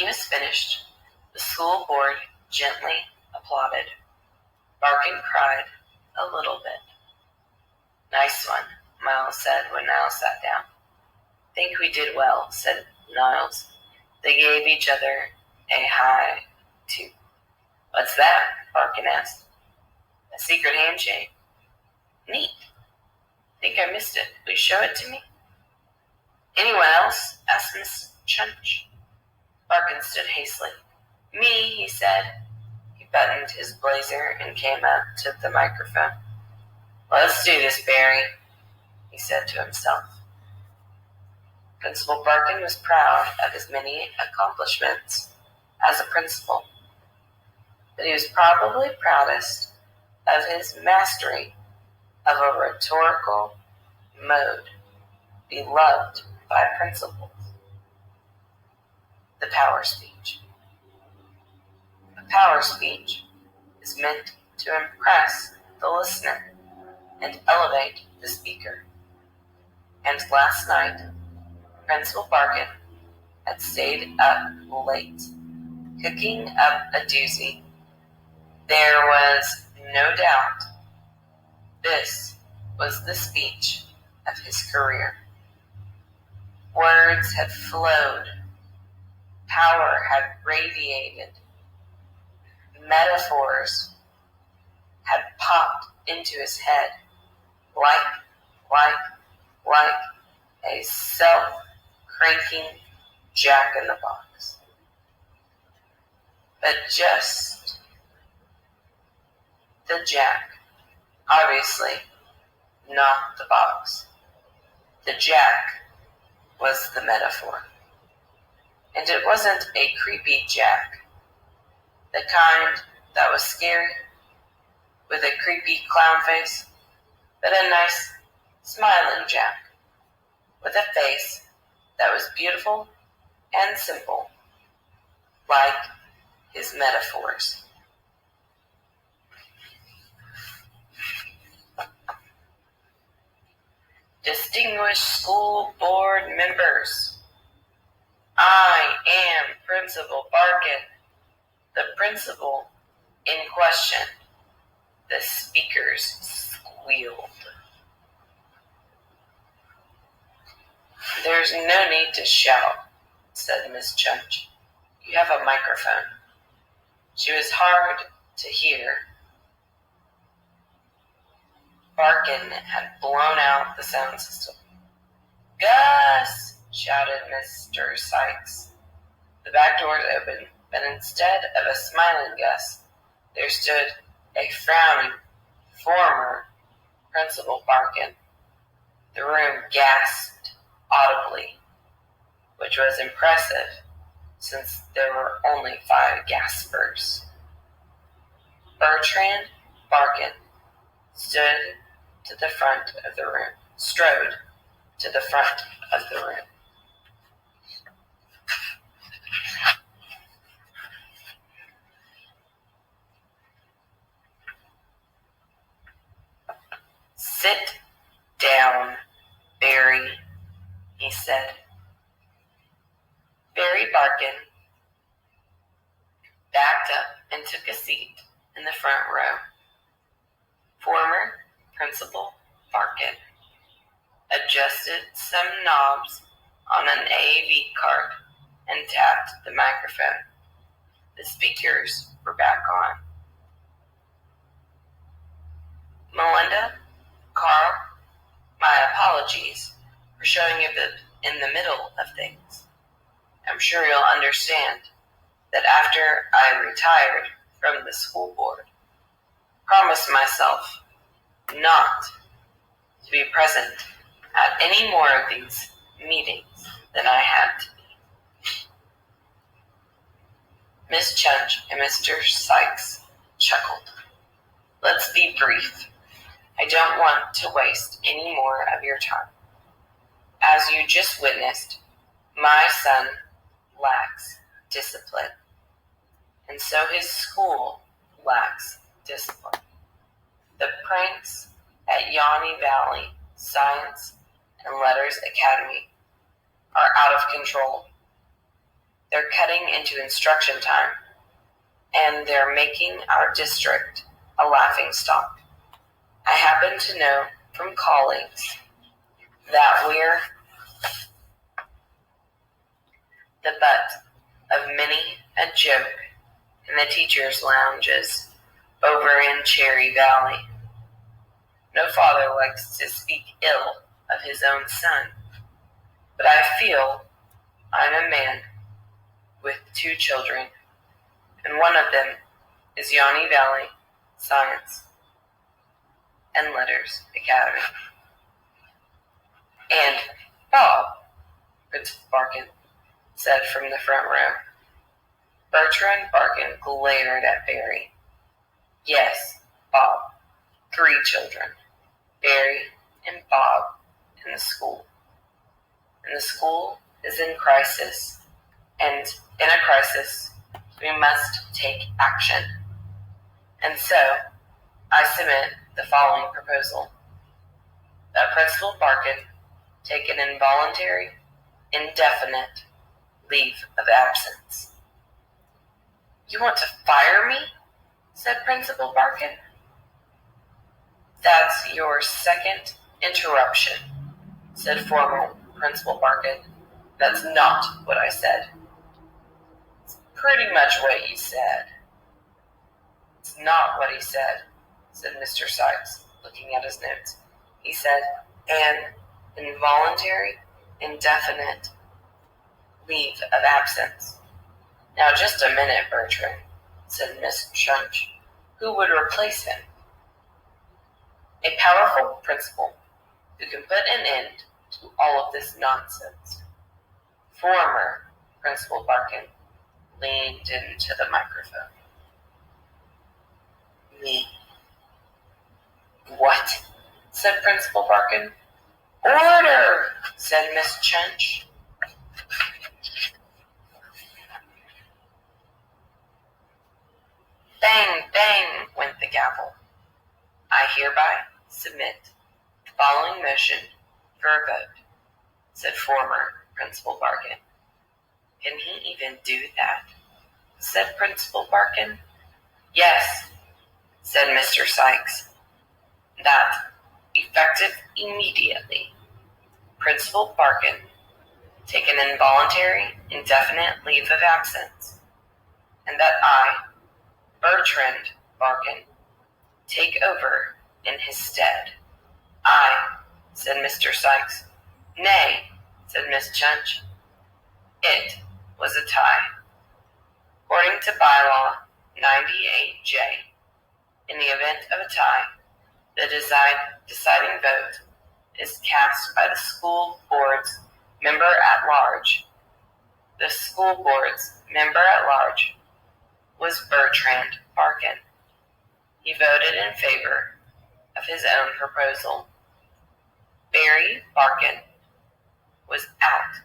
he was finished, the school board gently applauded. Barkin cried a little bit. "Nice one," Miles said when Niles sat down. "Think we did well," said Niles. They gave each other a high two. "What's that?" Barkin asked. "A secret handshake." "Neat. Think I missed it. Will you show it to me?" "Anyone else?" asked Miss Chunch. Barkin stood hastily. "Me," he said. He buttoned his blazer and came up to the microphone. "Let's do this, Barry," he said to himself. Principal Barkin was proud of his many accomplishments as a principal, but he was probably proudest of his mastery of a rhetorical mode beloved by principals: the power speech. A power speech is meant to impress the listener and elevate the speaker. And last night, Principal Barkin had stayed up late, cooking up a doozy. There was no doubt this was the speech of his career. Words had flowed, power had radiated, metaphors had popped into his head like a self-cranking jack-in-the-box. But just the jack, obviously not the box. The jack was the metaphor. And it wasn't a creepy jack, the kind that was scary with a creepy clown face, but a nice, smiling jack with a face that was beautiful and simple, like his metaphors. Distinguished school board members, I am Principal Barkin, the principal in question. The speakers squealed. "There's no need to shout," said Miss Chunch. "You have a microphone." She was hard to hear. Barkin had blown out the sound system. "Gus!" shouted Mr. Sykes. The back doors opened, but instead of a smiling Gus, there stood a frowning former Principal Barkin. The room gasped audibly, which was impressive since there were only 5 gaspers. Bertrand Barkin strode to the front of the room. "Sit down, Barry," he said. Barry Barkin backed up and took a seat in the front row. Former Principal Barkin adjusted some knobs on an AV card and tapped the microphone. The speakers were back on. "Melinda, Carl, my apologies for showing up in the middle of things. I'm sure you'll understand that after I retired from the school board, promised myself not to be present at any more of these meetings than I had to be." Miss Chunch and Mr. Sykes chuckled. "Let's be brief. I don't want to waste any more of your time. As you just witnessed, my son lacks discipline, and so his school lacks discipline. The pranks at Yanni Valley Science and Letters Academy are out of control. They're cutting into instruction time, and they're making our district a laughingstock. I happen to know from colleagues that we're the butt of many a joke in the teachers' lounges over in Cherry Valley. No father likes to speak ill of his own son, but I feel I'm a man with 2 children, and one of them is Yanni Valley Science and Letters Academy. And Bob, Principal Barkin said from the front row. Bertrand Barkin glared at Barry. Yes, Bob. 3 children. Barry and Bob in the school. And the school is in crisis. And in a crisis, we must take action. And so, I submit the following proposal. That Principal Barkin take an involuntary, indefinite leave of absence. You want to fire me? Said Principal Barkin. That's your second interruption, said formal Principal Barkin. That's not what I said. It's pretty much what you said. It's not what he said, said Mr. Sykes, looking at his notes. He said, an involuntary, indefinite leave of absence. Now just a minute, Bertrand, said Miss Chunch. Who would replace him? A powerful principal who can put an end to all of this nonsense. Former Principal Barkin leaned into the microphone. Me. What? Said Principal Barkin. Order, said Miss Chunch. Bang, bang, went the gavel. I hereby submit the following motion for a vote, said former Principal Barkin. Can he even do that? Said Principal Barkin. Yes, said Mr. Sykes. That, effective immediately, Principal Barkin take an involuntary, indefinite leave of absence, and that I, Bertrand Barkin, take over in his stead. I, said Mr. Sykes. Nay, said Miss Chunch. It was a tie. According to Bylaw 98J, in the event of a tie, the deciding vote is cast by the school board's member at large. The school board's member at large was Bertrand Barkin. He voted in favor of his own proposal. Barry Barkin was out